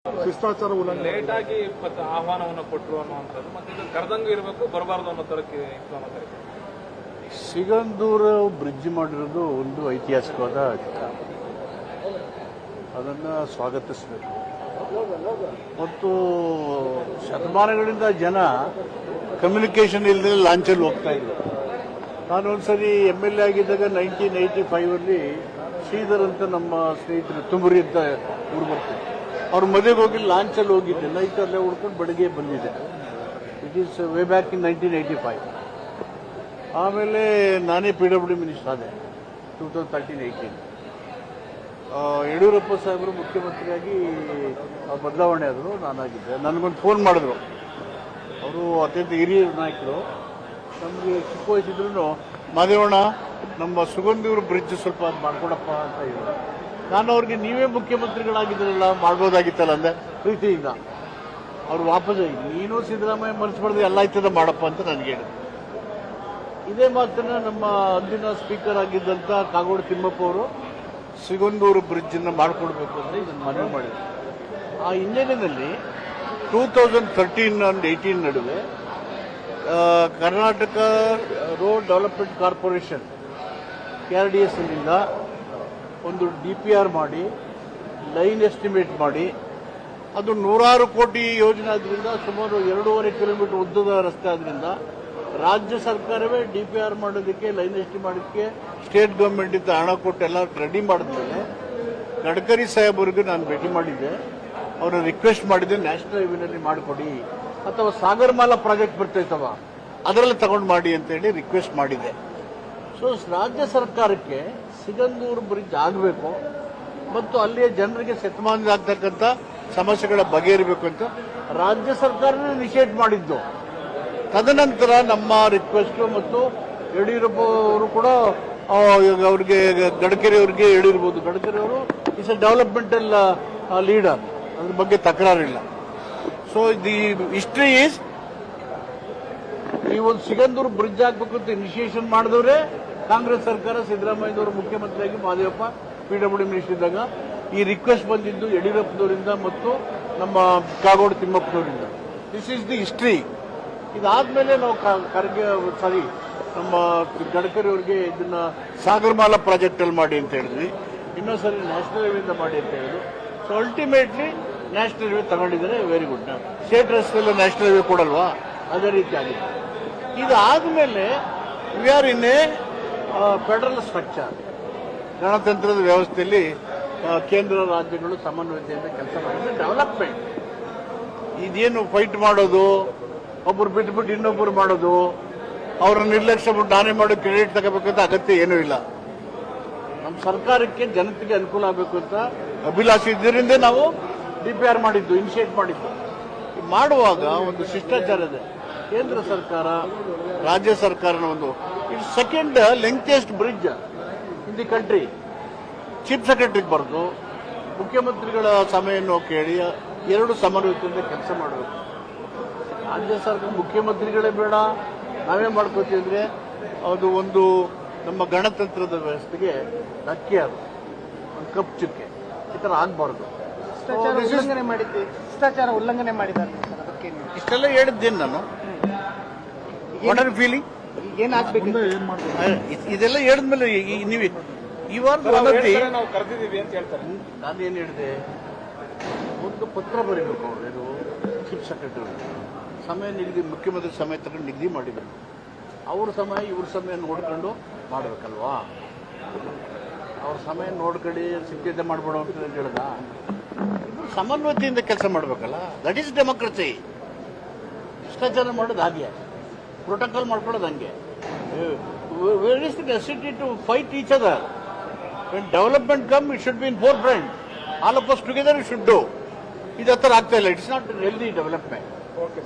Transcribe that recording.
ಶಿಷ್ಟಾಚಾರ ಉಲ್ಲಂಘನೆ ಲೇಟ್ ಆಗಿ ಆಹ್ವಾನವನ್ನು ಕೊಟ್ಟರು ಅನ್ನುವಂಥದ್ದು ಮತ್ತೆ ಇದು ಕರೆದಂಗೆ ಇರಬೇಕು ಬರಬಾರ್ದು ಅನ್ನೋ ತರಕ್ಕೆ ಇತ್ತು ಅನ್ನೋ ತರಕ್ಕೆ. ಸಿಗಂದೂರು ಬ್ರಿಡ್ಜ್ ಮಾಡಿರೋದು ಒಂದು ಐತಿಹಾಸಿಕವಾದ ಅದನ್ನು ಸ್ವಾಗತಿಸಬೇಕು. ಮತ್ತು ಶತಮಾನಗಳಿಂದ ಜನ ಕಮ್ಯುನಿಕೇಷನ್ ಇಲ್ಲದೆ ಲಾಂಚಲ್ಲಿ ಹೋಗ್ತಾ ಇದ್ರು. ನಾನು ಒಂದ್ಸರಿ MLA ಆಗಿದ್ದಾಗ 1985 ಶ್ರೀಧರ್ ಅಂತ ನಮ್ಮ ಸ್ನೇಹಿತರು ತುಮರಿ ಅಂತ ಊರು ಬರ್ತಾರೆ. ಅವ್ರ ಮದುವೆಗೆ ಹೋಗಿ ಲಾಂಚಲ್ಲಿ ಹೋಗಿದ್ದೆ, ನೈಟಲ್ಲೇ ಉಳ್ಕೊಂಡು ಬೆಳಗ್ಗೆ ಬಂದಿದ್ದೆ. It is way back in 1985. ಆಮೇಲೆ ನಾನೇ PWD ಮಿನಿಸ್ಟರ್ ಆದೆ 2013-18. ಯಡಿಯೂರಪ್ಪ ಸಾಹೇಬರು ಮುಖ್ಯಮಂತ್ರಿಯಾಗಿ ಬದಲಾವಣೆ ಆದರು, ನಾನಾಗಿದ್ದೆ. ನನಗೊಂದು ಫೋನ್ ಮಾಡಿದ್ರು, ಅವರು ಅತ್ಯಂತ ಹಿರಿಯ ನಾಯಕರು, ನಮಗೆ ಚಿಕ್ಕ ವಯಸ್ಸಿದ್ರು, ಮಾದೇವಣ್ಣ ನಮ್ಮ ಸುಗಂಧೂರು ಬ್ರಿಡ್ಜ್ ಸ್ವಲ್ಪ ಅದು ಮಾಡ್ಕೊಡಪ್ಪ ಅಂತ ಹೇಳಿದ್ರು. ನಾನು ಅವ್ರಿಗೆ ನೀವೇ ಮುಖ್ಯಮಂತ್ರಿಗಳಾಗಿದ್ರಲ್ಲ ಮಾಡ್ಬೋದಾಗಿತ್ತಲ್ಲ ಅಂದೆ ಪ್ರೀತಿಯಿಂದ. ಅವ್ರು ವಾಪಸ್ ನೀನು ಸಿದ್ದರಾಮಯ್ಯ ಮರೆಸ್ಬಾರ್ದು ಎಲ್ಲ ಆಯ್ತದ ಮಾಡಪ್ಪ ಅಂತ ನನಗೆ ಹೇಳಿದ್ರು. ಇದೇ ಮಾತನ್ನ ನಮ್ಮ ಅಂದಿನ ಸ್ಪೀಕರ್ ಆಗಿದ್ದಂಥ ಕಾಗೋಡು ತಿಮ್ಮಪ್ಪ ಅವರು ಸಿಗಂದೂರು ಬ್ರಿಡ್ಜನ್ನು ಮಾಡಿಕೊಡ್ಬೇಕು ಅಂತ ಇದನ್ನು ಮನವಿ ಮಾಡಿದರು. ಆ ಹಿನ್ನೆಲೆಯಲ್ಲಿ 2013 and 18 ನಡುವೆ Karnataka road development corporation KRDS ನಿಂದ ಒಂದು DPR ಮಾಡಿ ಲೈನ್ ಎಸ್ಟಿಮೇಟ್ ಮಾಡಿ, ಅದು 100 ಕೋಟಿ ಯೋಜನೆ ಆದ್ರಿಂದ ಸುಮಾರು 2.5 ಕಿಲೋಮೀಟರ್ ಉದ್ದದ ರಸ್ತೆ ಆದ್ರಿಂದ ರಾಜ್ಯ ಸರ್ಕಾರವೇ DPR ಮಾಡೋದಕ್ಕೆ ಲೈನ್ ಎಸ್ಟಿಮೇಟ್ ಮಾಡೋದಕ್ಕೆ ಸ್ಟೇಟ್ ಗೌರ್ಮೆಂಟ್ ಇಂದ ಹಣ ಕೊಟ್ಟು ಎಲ್ಲ ರೆಡಿ ಮಾಡಿದ್ಮೇಲೆ ಗಡ್ಕರಿ ಸಾಹೇಬರಿಗೆ ನಾನು ಭೇಟಿ ಮಾಡಿದ್ದೆ. ಅವರ ರಿಕ್ವೆಸ್ಟ್ ಮಾಡಿದ್ದೆ, ನ್ಯಾಷನಲ್ ಹೈವೇನಲ್ಲಿ ಮಾಡಿಕೊಡಿ ಅಥವಾ ಸಾಗರಮಾಲಾ ಪ್ರಾಜೆಕ್ಟ್ ಬರ್ತೈತವ ಅದರಲ್ಲಿ ತಗೊಂಡು ಮಾಡಿ ಅಂತೇಳಿ ರಿಕ್ವೆಸ್ಟ್ ಮಾಡಿದೆ. ಸೊ ರಾಜ್ಯ ಸರ್ಕಾರಕ್ಕೆ ಸಿಗಂದೂರು ಬ್ರಿಡ್ಜ್ ಆಗಬೇಕು ಮತ್ತು ಅಲ್ಲಿಯ ಜನರಿಗೆ ಶತಮಾನದಾಗ್ತಕ್ಕಂಥ ಸಮಸ್ಯೆಗಳ ಬಗೆಹರಿಬೇಕು ಅಂತ ರಾಜ್ಯ ಸರ್ಕಾರನೇ ಇನಿಷಿಯೇಟ್ ಮಾಡಿದ್ದು. ತದನಂತರ ನಮ್ಮ ರಿಕ್ವೆಸ್ಟ್ ಮತ್ತು ಯಡಿಯೂರಪ್ಪ ಅವರು ಕೂಡ ಅವ್ರಿಗೆ ಗಡ್ಕರಿ ಅವರಿಗೆ ಹೇಳಿರ್ಬೋದು. ಗಡ್ಕರಿ ಅವರು ಇಸ್ ಎ ಡೆವಲಪ್ಮೆಂಟಲ್ ಲೀಡರ್, ಅದ್ರ ಬಗ್ಗೆ ತಕರಾರಿಲ್ಲ. ಸೊ ದಿ ಹಿಸ್ಟ್ರಿ ಈಸ್ ಈ ಒಂದು ಸಿಗಂದೂರು ಬ್ರಿಡ್ಜ್ ಆಗಬೇಕು ಅಂತ ಇನಿಷಿಯೇಷನ್ ಮಾಡಿದವರೇ ಕಾಂಗ್ರೆಸ್ ಸರ್ಕಾರ. ಸಿದ್ದರಾಮಯ್ಯನವರು ಮುಖ್ಯಮಂತ್ರಿಯಾಗಿ ಮಹದೇವಪ್ಪ PWD ಮಿನಿಸ್ಟರ್ ಇದ್ದಾಗ ಈ ರಿಕ್ವೆಸ್ಟ್ ಬಂದಿದ್ದು ಯಡಿಯೂರಪ್ಪನವರಿಂದ ಮತ್ತು ನಮ್ಮ ಕಾಗೋಡು ತಿಮ್ಮಪ್ಪನವರಿಂದ. This is the history. ಇದಾದ್ಮೇಲೆ ನಾವು ನಮ್ಮ ಗಡ್ಕರಿ ಅವರಿಗೆ ಇದನ್ನ ಸಾಗರಮಾಲಾ ಪ್ರಾಜೆಕ್ಟ್ ಅಲ್ಲಿ ಮಾಡಿ ಅಂತ ಹೇಳಿದ್ವಿ, ಇನ್ನೊಂದ್ಸರಿ ನ್ಯಾಷನಲ್ ಹೈವೇಯಿಂದ ಮಾಡಿ ಅಂತ ಹೇಳಿದ್ರು. ಸೊ ಅಲ್ಟಿಮೇಟ್ಲಿ ನ್ಯಾಷನಲ್ ಹೈವೇ ತಗೊಂಡಿದ್ದಾರೆ, ವೆರಿ ಗುಡ್. ಸ್ಟೇಟ್ ರಸ್ತೆಲ್ಲ ನ್ಯಾಷನಲ್ ಹೈವೇ ಕೊಡಲ್ವಾ, ಅದೇ ರೀತಿ ಆಗಿದೆ. ಇದಾದ್ಮೇಲೆ we are in a federal structure. ಗಣತಂತ್ರದ ವ್ಯವಸ್ಥೆಯಲ್ಲಿ ಕೇಂದ್ರ ರಾಜ್ಯಗಳು ಸಮನ್ವಯತೆಯಿಂದ ಕೆಲಸ ಮಾಡಿದ್ರೆ ಡೆವಲಪ್ಮೆಂಟ್. ಇದೇನು ಫೈಟ್ ಮಾಡೋದು, ಒಬ್ಬರು ಬಿಟ್ಬಿಟ್ಟು ಇನ್ನೊಬ್ಬರು ಮಾಡೋದು, ಅವರ ನಿರ್ಲಕ್ಷ್ಯ ಬಿಟ್ಟು ನಾನೇ ಮಾಡೋ ಕ್ರೆಡಿಟ್ ತಗೋಬೇಕಂತ ಅಗತ್ಯ ಏನೂ ಇಲ್ಲ. ನಮ್ಮ ಸರ್ಕಾರಕ್ಕೆ ಜನತೆಗೆ ಅನುಕೂಲ ಆಗಬೇಕು ಅಂತ ಅಭಿಲಾಷೆ ಇದರಿಂದ ನಾವು DPR ಮಾಡಿದ್ದು, ಇನಿಷಿಯೇಟ್ ಮಾಡಿದ್ದು. ಮಾಡುವಾಗ ಒಂದು ಶಿಷ್ಟಾಚಾರ ಇದೆ. ಕೇಂದ್ರ ಸರ್ಕಾರ ರಾಜ್ಯ ಸರ್ಕಾರನ ಒಂದು it second lengthiest bridge in the country. Chief ಸೆಕ್ರೆಟರಿಗೆ ಬರೆದು ಮುಖ್ಯಮಂತ್ರಿಗಳ ಸಭೆಯನ್ನು ಕೇಳಿ ಎರಡು ಸಮನ್ವಯತೆಯಿಂದ ಕೆಲಸ ಮಾಡಬೇಕು. ರಾಜ್ಯ ಸರ್ಕಾರ ಮುಖ್ಯಮಂತ್ರಿಗಳೇ ಬೇಡ ನಾವೇ ಮಾಡ್ಕೋತೀವಿ ಅಂದರೆ ಅದು ಒಂದು ನಮ್ಮ ಗಣತಂತ್ರದ ವ್ಯವಸ್ಥೆಗೆ ಧಕ್ಕೆ, ಅದು ಒಂದು ಕಪ್ಪು ಚುಕ್ಕೆ. ಈ ಥರ ಆಗಬಾರ್ದು. ಶಿಷ್ಟಾಚಾರ ಉಲ್ಲಂಘನೆ ಮಾಡಿದ್ದಾರೆ. ಇಷ್ಟೆಲ್ಲ ಹೇಳಿದ್ದೇನೆ ನಾನು. ವಾಟ್ ಆರ್ ಫೀಲಿಂಗ್ ಏನಾಗಬೇಕು ಇದೆಲ್ಲ ಹೇಳಿದ್ಮೇಲೆ ನೀವು ಇವಾಗ ನಾವು ಕರೆದಿದ್ದೀವಿ ಅಂತ ಹೇಳ್ತಾರೆ. ನಾನೇನು ಹೇಳಿದೆ, ಒಂದು ಪತ್ರ ಬರೀಬೇಕು ಅವರು, ಇದು ಚೀಫ್ ಸೆಕ್ರೆಟರಿ ಸಮಯ ನಿಗದಿ, ಮುಖ್ಯಮಂತ್ರಿ ಸಮಯ ತಗೊಂಡು ನಿಗದಿ ಮಾಡಿಬೇಕು. ಅವ್ರ ಸಮಯ ಇವ್ರ ಸಮಯ ನೋಡ್ಕೊಂಡು ಮಾಡಬೇಕಲ್ವಾ. ಅವ್ರ ಸಮಯ ನೋಡ್ಕೊಂಡು ಸಿದ್ಧತೆ ಮಾಡ್ಬೇಡ ಅಂತ ಹೇಳ್ದ. ಇನ್ನು ಸಮನ್ವಯತೆಯಿಂದ ಕೆಲಸ ಮಾಡಬೇಕಲ್ಲ, ದಟ್ ಈಸ್ ಡೆಮೋಕ್ರಸಿ. ಭ್ರಷ್ಟಾಚಾರ ಮಾಡೋದು ಹಾಗೆ, ಪ್ರೋಟೋಕಾಲ್ ಮಾಡ್ಕೊಳ್ಳೋದು ಹಂಗೆ. Where is the necessity to fight each other? When development come it should be in forefront. All of us together it should do. ಇದು ಹತ್ರ ಆಗ್ತಾ ಇಲ್ಲ. It's not healthy development. Okay.